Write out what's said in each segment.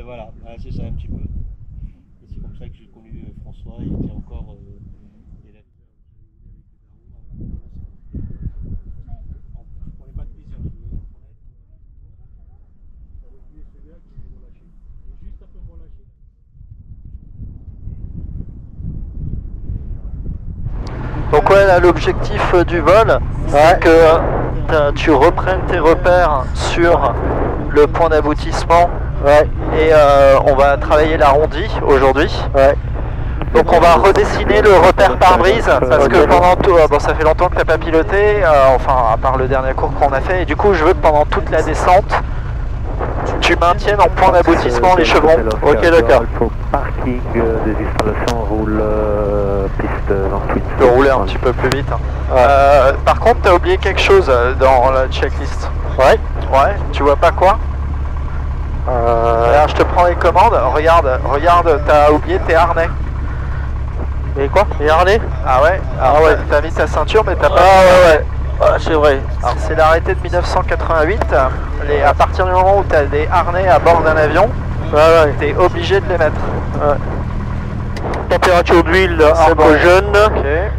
voilà, c'est ça un petit peu. Et c'est comme ça que j'ai connu François, il était encore élève. Je prenais pas de plaisir, je voulais en connaître. J'avais oublié celui-là qui voulait relâcher. Et juste après relâcher. Donc ouais, là l'objectif du vol, c'est que tu reprennes tes repères sur le point d'aboutissement. Et on va travailler l'arrondi aujourd'hui. Donc on va redessiner le repère pare-brise parce que pendant tout, bon ça fait longtemps que tu n'as pas piloté, enfin à part le dernier cours qu'on a fait, et du coup je veux que pendant toute la descente, tu maintiennes en point d'aboutissement les chevrons. Ok, d'accord. Parking des installations roule piste 28. Tu peux rouler un petit peu plus vite. Par contre, tu as oublié quelque chose dans la checklist. Ouais, tu vois pas quoi? Alors, je te prends les commandes. Regarde, t'as oublié tes harnais. Et quoi? Les harnais? Ah ouais, t'as mis ta ceinture mais t'as pas... C'est vrai. Alors c'est l'arrêté de 1988, à partir du moment où tu as des harnais à bord d'un avion, tu es obligé de les mettre. Température d'huile argogène,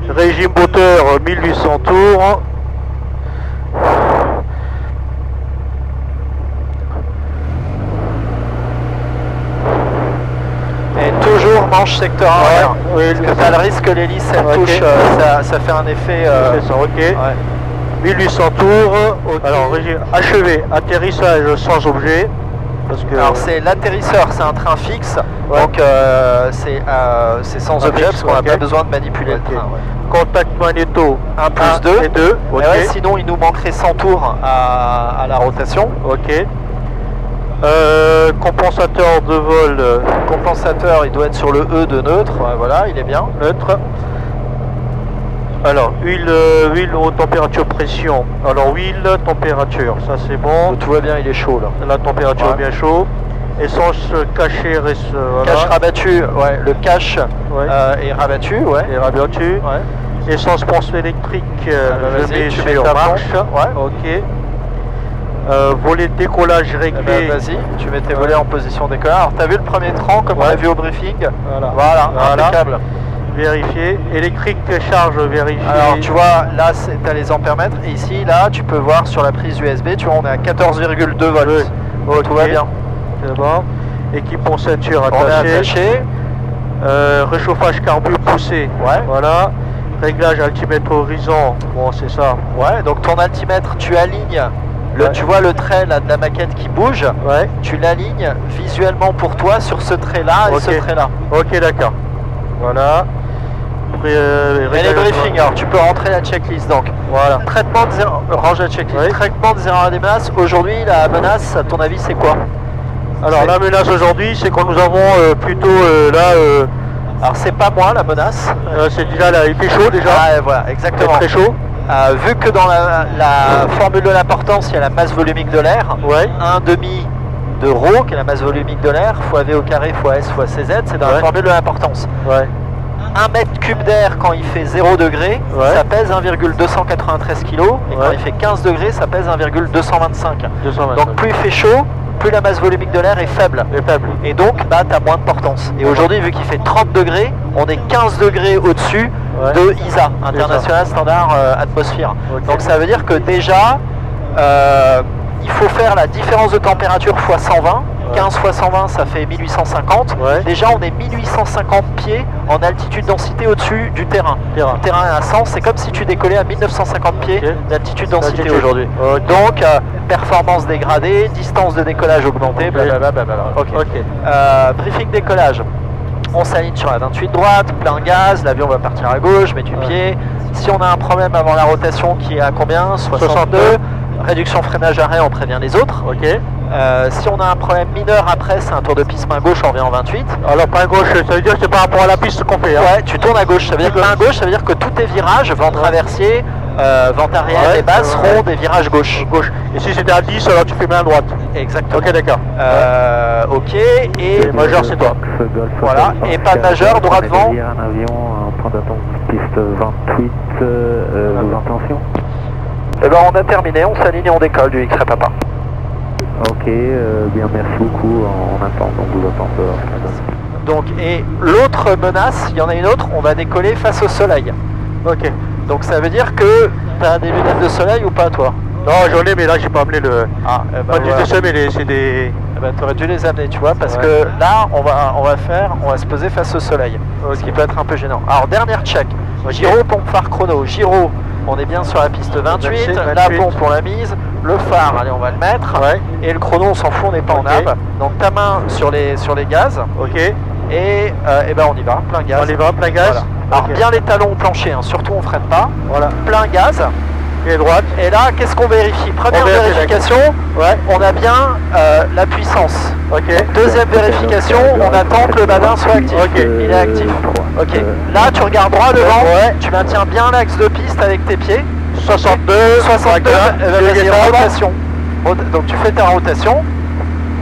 régime moteur 1800 tours. Et toujours manche secteur arrière, parce que tu as le risque que l'hélice elle touche, ça fait un effet... C'est ça, ok. 1800 tours, alors régime achevé, atterrissage sans objet. Parce que... Alors c'est l'atterrisseur, c'est un train fixe, donc c'est sans objet parce qu'on n'a pas besoin de manipuler le train. Contact magnéto 1 plus 2, et 2. Sinon il nous manquerait 100 tours à la rotation. Ok. Compensateur de vol. Compensateur, il doit être sur le E de neutre, voilà, il est bien. Neutre. Alors, huile haute température pression. Alors, huile, température, ça c'est bon. Tout va bien, il est chaud là. La température est bien chaud. Essence cachée, cache rabattu, le cache est rabattu, est rabattu. Essence ponce électrique, je mets sur marche. Ok. Volet de décollage réglé. Vas-y, tu mets tes volets en position décollage. Alors, tu as vu le premier tran comme on a vu au briefing? Voilà. Impeccable. Vérifier, électrique charge vérifier. Alors tu vois là tu as les ampèremètres et ici là tu peux voir sur la prise USB, tu vois on est à 14,2 volts. Tout va bien. C'est bon. Équipement ceinture attaché. Réchauffage carbu poussé. Voilà. Réglage altimètre horizon. Bon c'est ça. Donc ton altimètre tu alignes. Tu vois le trait là, de la maquette qui bouge, tu l'alignes visuellement pour toi sur ce trait là et ce trait là. Ok d'accord. Voilà. Et les briefings, alors tu peux rentrer la checklist donc. Voilà. Traitement de zéro, range la checklist. Traitement de zéro des menaces. Aujourd'hui, la menace, à ton avis, c'est quoi? Alors la menace aujourd'hui, c'est que nous avons plutôt là. Alors c'est pas moi la menace. C'est déjà là, il fait chaud déjà. Voilà, exactement. Très chaud. Vu que dans la formule de l'importance, il y a la masse volumique de l'air. 1,5 de ρ, qui est la masse volumique de l'air, fois V au carré, fois S, fois CZ, c'est dans la formule de l'importance. 1 mètre cube d'air quand il fait 0 degré, ça pèse 1,293 kg, et quand il fait 15 degrés, ça pèse 1,225. Donc plus il fait chaud, plus la masse volumique de l'air est faible. Et donc, tu as moins de portance. Et aujourd'hui, vu qu'il fait 30 degrés, on est 15 degrés au-dessus de ISA, International Standard Atmosphère. Donc ça veut dire que déjà, il faut faire la différence de température x 120. 15 fois 120, ça fait 1850. Déjà, on est 1850 pieds en altitude densité au-dessus du terrain. Le terrain est à 100, c'est comme si tu décollais à 1950 pieds d'altitude densité aujourd'hui. Donc, performance dégradée, distance de décollage augmentée, blablabla. Briefing décollage. On s'aligne sur la 28 droite, plein gaz, l'avion va partir à gauche, mets du pied. Si on a un problème avant la rotation qui est à combien? 62. Réduction freinage arrêt, on prévient les autres. Si on a un problème mineur après, c'est un tour de piste main gauche, on revient en 28. Alors main gauche, ça veut dire que c'est par rapport à la piste qu'on fait. Tu tournes à gauche, ça veut dire que main gauche, ça veut dire que tous tes virages, vent traversier, vent arrière et basse, seront des virages gauche. Et si c'était à 10, alors tu fais main droite. Exactement. Ok, d'accord. Et majeur, c'est toi. Voilà, et pas de majeur, droit devant. Un avion en train d'attendre piste 28, vos intentions. Eh ben on a terminé, on s'aligne et on décolle du X-Ray Papa. Ok, bien, merci beaucoup. On attend, on vous attend. Donc, et l'autre menace, il y en a une autre, on va décoller face au soleil. Ok. Donc ça veut dire que tu as des lunettes de soleil ou pas, toi? Non, j'en ai, mais là, j'ai pas amené le... Ah, pas du dessus, mais c'est des... tu aurais dû les amener, tu vois, parce que là, on va se poser face au soleil, ce qui peut être un peu gênant. Alors, dernière check. Gyro, pompe, phare, chrono. Gyro, on est bien sur la piste 28. La pompe, on l'a mise. Le phare, allez, on va le mettre. Et le chrono, on s'en fout, on n'est pas en ab. Donc, ta main sur les gaz. Ok. Et ben, on y va, plein gaz. On y va, plein gaz. Voilà. Alors, bien les talons au plancher, hein, surtout on freine pas. Voilà. Plein gaz. Et droite. Et là, qu'est-ce qu'on vérifie? Première vérification, on a bien la puissance. Deuxième vérification, on attend que le badin soit actif. Il est actif. Là, tu regardes droit devant, tu maintiens bien l'axe de piste avec tes pieds. 62, vas-y, rotation. Donc tu fais ta rotation.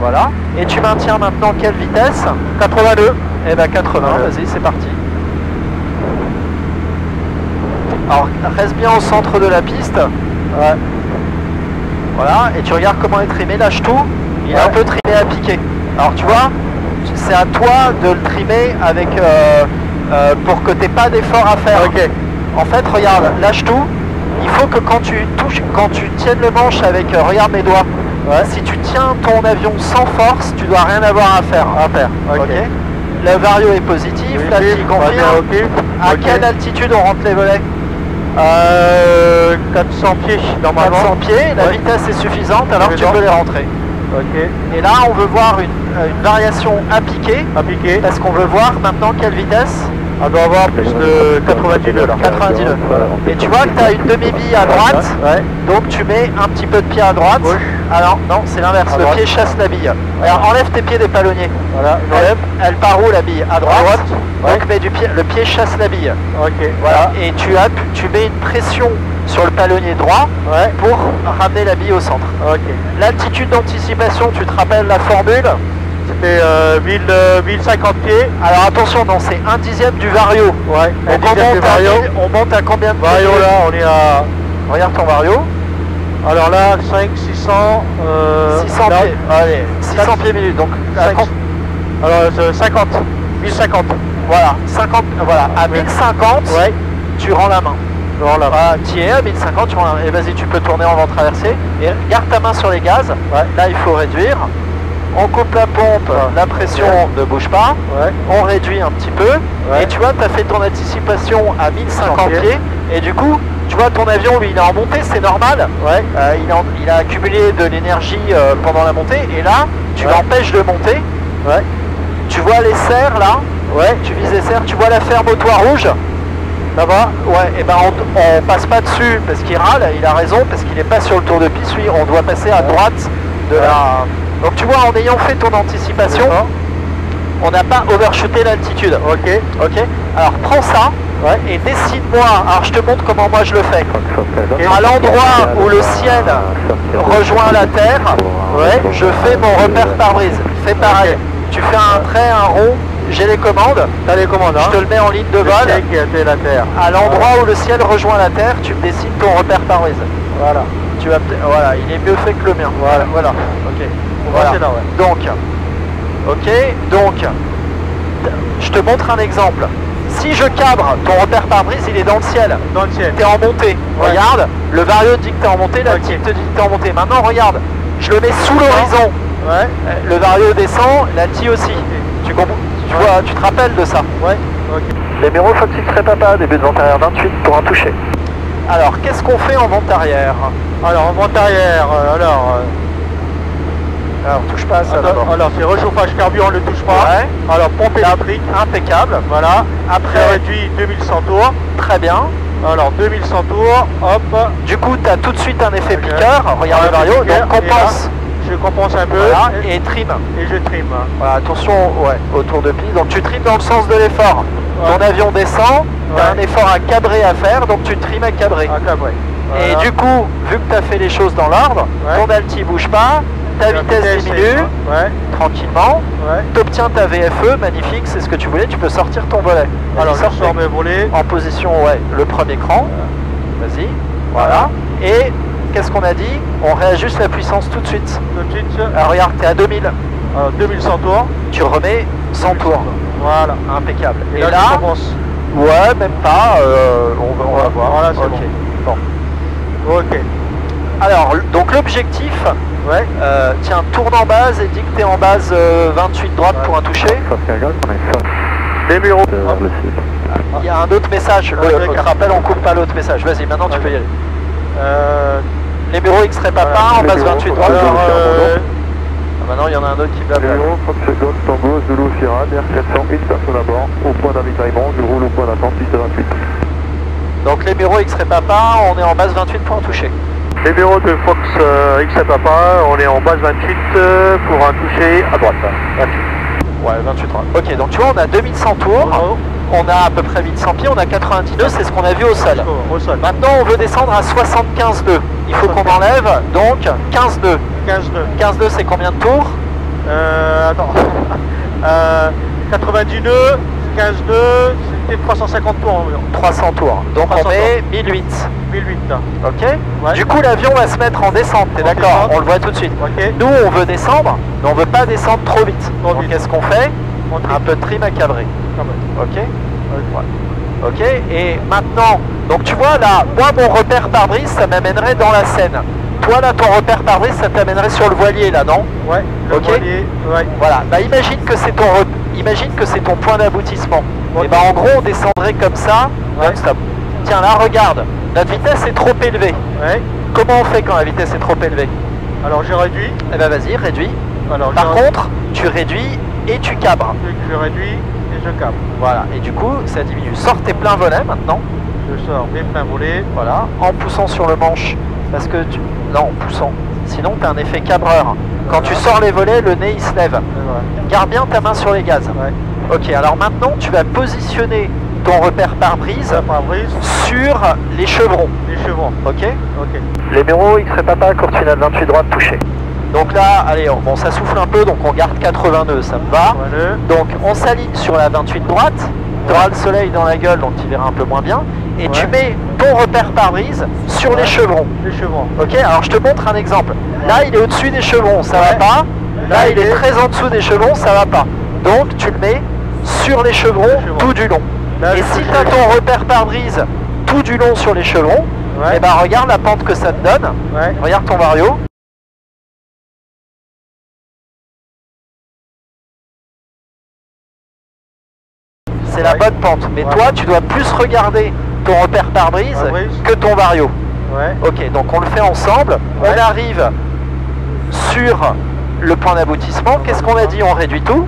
Voilà. Et tu maintiens maintenant quelle vitesse? 82. Et ben 80, vas-y, c'est parti. Alors, reste bien au centre de la piste. Voilà, et tu regardes comment est trimé, lâche tout. Il est un peu trimé à piquer. Alors, tu vois, c'est à toi de le trimer avec, pour que tu n'aies pas d'effort à faire. En fait, regarde, lâche tout. Il faut que quand tu tiennes le manche avec, regarde mes doigts. Si tu tiens ton avion sans force, tu dois rien avoir à faire. Le vario est positif, la petite confirme. À quelle altitude on rentre les volets? 400 pieds normalement. 400 pieds, la vitesse est suffisante, alors tu peux les rentrer. Et là, on veut voir une variation à piquer. Parce qu'on veut voir maintenant quelle vitesse. On doit avoir plus de 90 nœuds là. 90 nœuds. Et tu vois que tu as une demi-bille à droite, donc tu mets un petit peu de pied à droite. Alors non, c'est l'inverse, le pied chasse la bille. Alors enlève tes pieds des palonniers. Voilà, elle part où la bille? À droite. Donc mets le pied chasse la bille. Voilà. Et tu mets une pression sur le palonnier droit pour ramener la bille au centre. L'altitude d'anticipation, tu te rappelles la formule? C'était 1050 pieds. Alors attention, non, c'est 1/10 du vario. On monte à combien de vario là? On est à... Regarde ton vario. Alors là, 5, 600... 600 pieds. Allez, 600 pieds minutes. Donc, 50. Alors 50. 1050. Voilà, 50. Voilà, à 1050, tu rends la main. Tu es à 1050, tu rends la main. Et vas-y, tu peux tourner en vent traversé. Et garde ta main sur les gaz. Là, il faut réduire. On coupe la pompe, la pression ne bouge pas, on réduit un petit peu, et tu vois, tu as fait ton anticipation à 1050 pieds, et du coup, tu vois, ton avion, lui, il est en montée, c'est normal, il a accumulé de l'énergie pendant la montée, et là, tu l'empêches de monter, tu vois les serres, là, tu vises les serres, tu vois la ferme au toit rouge, là-bas, et ben on passe pas dessus, parce qu'il râle, il a raison, parce qu'il n'est pas sur le tour de piste, lui, on doit passer à droite de la... Donc tu vois, en ayant fait ton anticipation, on n'a pas overshooté l'altitude. Alors prends ça et dessine-moi. Alors je te montre comment moi je le fais. À l'endroit où le ciel rejoint la terre, je fais mon repère pare-brise. Fais pareil. Tu fais un trait, un rond. J'ai les commandes. T'as les commandes. Je te le mets en ligne de vol. La terre. À l'endroit où le ciel rejoint la terre, tu me dessines ton repère pare-brise. Voilà. Voilà, il est mieux fait que le mien. Voilà. Voilà. Donc, je te montre un exemple. Si je cabre, ton repère pare-brise, il est dans le ciel. Tu es en montée. Regarde, le vario dit que tu es en montée, la TIE te dit que tu es en montée. Maintenant, regarde, je le mets sous l'horizon. Le vario descend, la TIE aussi. Tu comprends? Tu te rappelles de ça? Les bureaux, faut-il serait papa, début de vente arrière 28 pour un toucher. Alors, qu'est-ce qu'on fait en vente arrière? Alors, en vente arrière, alors, touche pas à ça d'abord. Alors, c'est réchauffage carburant, on ne le touche pas. Alors, pompe électrique. Impeccable. Voilà. Après, réduit 2100 tours. Très bien. Alors, 2100 tours, hop. Du coup, tu as tout de suite un effet piqueur. Regarde le vario, donc compense. Je compense un peu. Voilà, et trim. Et je trim. Voilà, attention, autour de piste. Donc, tu trimes dans le sens de l'effort. Ton avion descend, tu as un effort à cabrer à faire, donc tu trimes à cabrer. Et du coup, vu que tu as fait les choses dans l'ordre, ton alti bouge pas, ta vitesse diminue tranquillement, tu obtiens ta VFE, magnifique, c'est ce que tu voulais, tu peux sortir ton volet. Alors je sors mes volets. En position, le premier cran, vas-y, voilà. Et qu'est-ce qu'on a dit? On réajuste la puissance tout de suite. Tout de suite. Alors regarde, t'es à 2000. 2100 tours. Tu remets 100 tours. Voilà. Impeccable. Et là, tu commences. Ouais, même pas. On va voir. Voilà, c'est ok. Bon. Ok. Alors, donc l'objectif, ouais. Tiens, tourne en base et dis que t'es en base 28 droite pour un toucher. Numéro. Il y a un autre message. Je rappelle, on coupe pas l'autre message. Vas-y, maintenant tu peux y aller. Les bureaux X-Ray Papa en base 28 droite. Maintenant, il y en a un autre qui va. Numéro Fox Golf Tango Zulu Sierra, DR400, une personne à bord. Au point d'avitaillement, je roule au point d'attente, piste 28. Donc les bureaux X-Ray Papa, on est en base 28 pour un toucher. Les bureaux de Fox X-Ray Papa, on est en base 28 pour un toucher à droite. 28. Ouais, 28 droite. Ok, donc tu vois, on a 2100 tours. On a à peu près 1100 pieds, on a 90 nœuds, c'est ce qu'on a vu au sol. Au sol. Maintenant, on veut descendre à 75 nœuds. Il faut qu'on enlève donc 15 nœuds. 15 nœuds. 15 nœuds, c'est combien de tours? Attends. 90 nœuds, 15 nœuds, c'était 350 tours environ. 300 tours. Donc 300 on met 1008. 1008. Ok. Ouais. Du coup, l'avion va se mettre en descente, t'es d'accord? On le voit tout de suite. Okay. Nous, on veut descendre, mais on veut pas descendre trop vite. Donc qu'est-ce qu'on fait? Un peu de trim à cabrer. Ok. Ouais. Ok. Et maintenant, donc tu vois là, moi mon repère pare-brise, ça m'amènerait dans la Seine. Toi là, ton repère pare-brise, ça t'amènerait sur le voilier là, non? Ouais. Le voilier. Ouais. Voilà. Bah imagine que c'est ton point d'aboutissement. Okay. Et bah en gros, on descendrait comme ça. Ouais. Stop. Tiens là, regarde. Notre vitesse est trop élevée. Ouais. Comment on fait quand la vitesse est trop élevée? Alors j'ai réduit. Eh ben vas-y, réduis. Alors, par contre, tu réduis et tu cabres. Je réduis et je cabre. Voilà, et du coup, ça diminue. Sors tes pleins volets maintenant. Je sors mes pleins volets. Voilà, en poussant sur le manche. Parce que tu... Non, en poussant. Sinon, tu as un effet cabreur. Quand tu sors les volets, le nez, il se lève. Garde bien ta main sur les gaz. Ouais. Ok, alors maintenant, tu vas positionner ton repère pare-brise sur les chevrons. Les chevrons. Ok. Ok. Les bureaux X-Ray Papa, courte finale 28 droite touché. Donc là, allez, bon, ça souffle un peu, donc on garde 80 nœuds, ça me va. Voilà. Donc on s'aligne sur la 28 droite, tu auras le soleil dans la gueule, donc tu verras un peu moins bien. Et tu mets ton repère pare-brise sur les chevrons. Les chevrons. Ok, alors je te montre un exemple. Là, il est au-dessus des chevrons, ça va pas. Là, il est très en dessous des chevrons, ça va pas. Donc tu le mets sur les chevrons tout du long. Là, et si tu as ton repère pare-brise tout du long sur les chevrons, et ben regarde la pente que ça te donne. Regarde ton vario. C'est la bonne pente, mais toi tu dois plus regarder ton repère pare-brise que ton vario. Ok, donc on le fait ensemble, on arrive sur le point d'aboutissement. Qu'est-ce qu'on a dit? On réduit tout.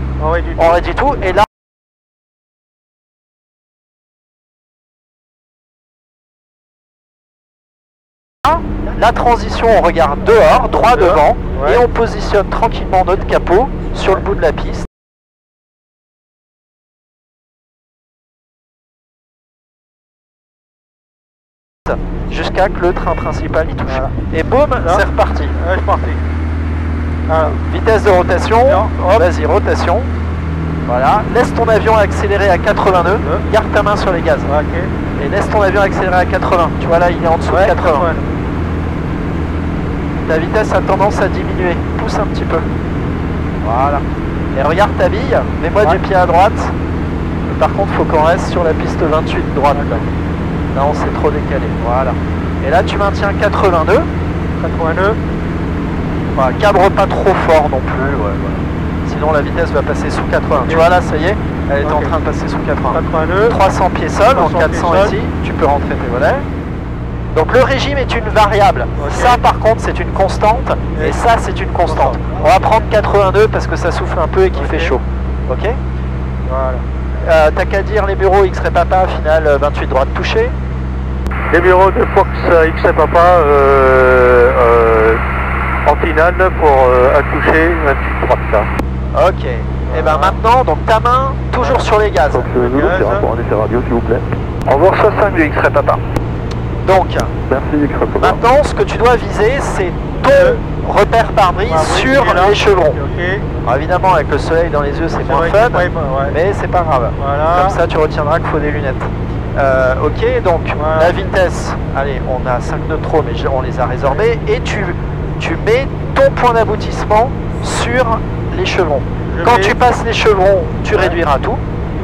On réduit tout, et là la transition, on regarde dehors, droit devant, et on positionne tranquillement notre capot sur le bout de la piste. Jusqu'à que le train principal y touche. Et boum, c'est reparti. C'est reparti. Vitesse de rotation, vas-y, rotation. Voilà, laisse ton avion accélérer à 80 nœuds, garde ta main sur les gaz. Et laisse ton avion accélérer à 80. Tu vois là, il est en dessous de 80. Ta vitesse a tendance à diminuer. Pousse un petit peu. Voilà. Et regarde ta bille, mets-moi du pied à droite. Par contre, il faut qu'on reste sur la piste 28 droite. Là, on s'est trop décalé. Voilà. Et là, tu maintiens 80 nœuds. 80 nœuds. Voilà, cabre pas trop fort non plus. Sinon, la vitesse va passer sous 80. Tu vois là, ça y est, elle est en train de passer sous 80. 80 nœuds. 300 pieds sol, en 400 ici. Tu peux rentrer tes volets. Donc le régime est une variable. Ça par contre c'est une constante. Et ça c'est une constante. On va prendre 80 nœuds parce que ça souffle un peu et qu'il fait chaud. Ok. Voilà. T'as qu'à dire les bureaux X-Ray Papa, finale 28 droite touché. Les bureaux de Fox X-Ray Papa en finale pour un touché 28 droite là. Ok. Et ben maintenant, donc ta main toujours sur les gaz. Fox Zulu, pour un effet radio s'il vous plaît. Au revoir 65 du X-Ray Papa. Donc, merci, maintenant, ce que tu dois viser, c'est ton repère pare-brise sur les chevrons. Alors, évidemment, avec le soleil dans les yeux, c'est moins fun, mais c'est pas grave. Comme ça, tu retiendras qu'il faut des lunettes. Ok, donc la vitesse, allez, on a 5 nœuds trop, mais on les a résorbés. Et tu mets ton point d'aboutissement sur les chevrons. Quand tu passes les chevrons, tu réduiras tout.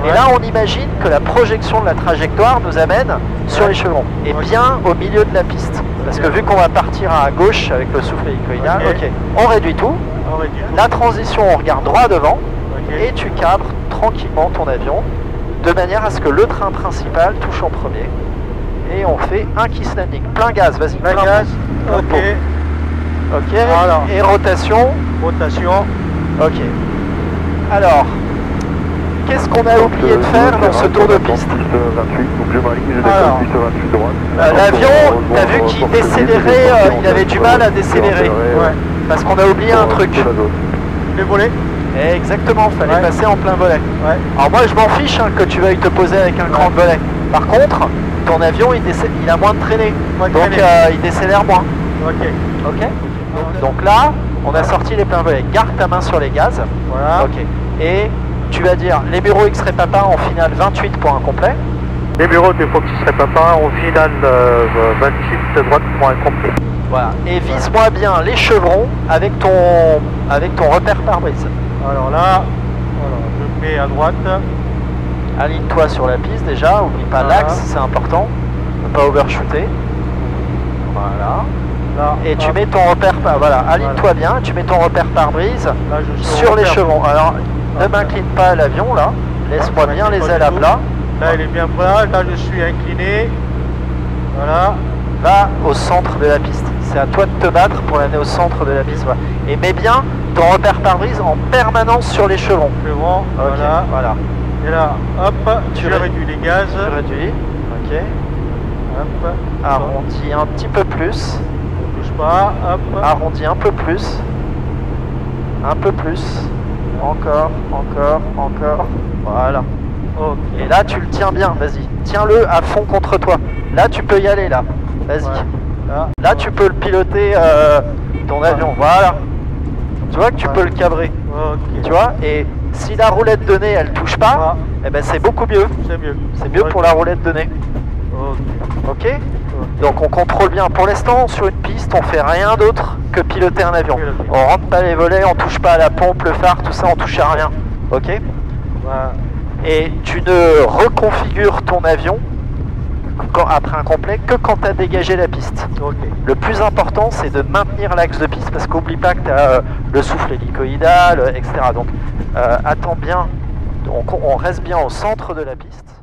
Et là, on imagine que la projection de la trajectoire nous amène sur les chevrons. Et bien au milieu de la piste. Parce que vu qu'on va partir à gauche avec le souffle hélicoïdal, on réduit tout. La transition, on regarde droit devant. Et tu cadres tranquillement ton avion de manière à ce que le train principal touche en premier. Et on fait un kiss landing. Plein gaz, vas-y. Plein gaz. Ok. Ok. Voilà. Et rotation. Rotation. Ok. Alors, qu'est-ce qu'on a oublié de faire dans ce tour de piste? L'avion, tu as vu qu'il décélérait, il avait du mal à décélérer. Parce qu'on a oublié un truc. Les volets. Exactement, il fallait passer en plein volet. Alors moi je m'en fiche que tu veuilles te poser avec un cran de volet. Par contre, ton avion il a moins de traînée. Donc il décélère moins. Ok. Donc là, on a sorti les pleins volets. Garde ta main sur les gaz. Voilà. Ok. Et tu vas dire les bureaux X-Ray Papa en finale 28 pour un complet. Les bureaux des Fox X-Ray Papa en finale 28 droite pour un complet. Voilà. Et vise-moi bien les chevrons avec ton repère pare-brise. Alors là, je mets à droite. Aligne-toi sur la piste déjà, oublie pas l'axe, c'est important. Ne pas overshooter. Voilà. Là, et tu mets ton repère aligne-toi bien, tu mets ton repère pare-brise sur les chevrons. Alors ne m'incline pas l'avion là, laisse-moi bien les ailes à plat. Là il est bien plat, là je suis incliné. Voilà. Va au centre de la piste. C'est à toi de te battre pour l'amener au centre de la piste. Voilà. Et mets bien ton repère pare-brise en permanence sur les chevrons. Chevrons, voilà. Et là, hop, tu réduis les gaz. Tu réduis, ok. Hop. Arrondis un petit peu plus. Ne touche pas, hop. Arrondis un peu plus. Un peu plus. Encore. Voilà. Okay. Et là, tu le tiens bien, vas-y. Tiens-le à fond contre toi. Là, tu peux y aller, là. Vas-y. Là, tu peux le piloter, ton avion. Voilà. Tu vois que tu peux le cabrer. Tu vois. Et si la roulette de nez, elle touche pas, eh ben c'est beaucoup mieux. C'est mieux pour la roulette de nez. Ok. Donc on contrôle bien. Pour l'instant, sur une piste, on fait rien d'autre que piloter un avion. On rentre pas les volets, on touche pas à la pompe, le phare, tout ça, on touche à rien. Ok. Et tu ne reconfigures ton avion après un complet que quand tu as dégagé la piste. Le plus important, c'est de maintenir l'axe de piste parce qu'oublie pas que tu as le souffle hélicoïdal, etc. Donc attends bien, on reste bien au centre de la piste.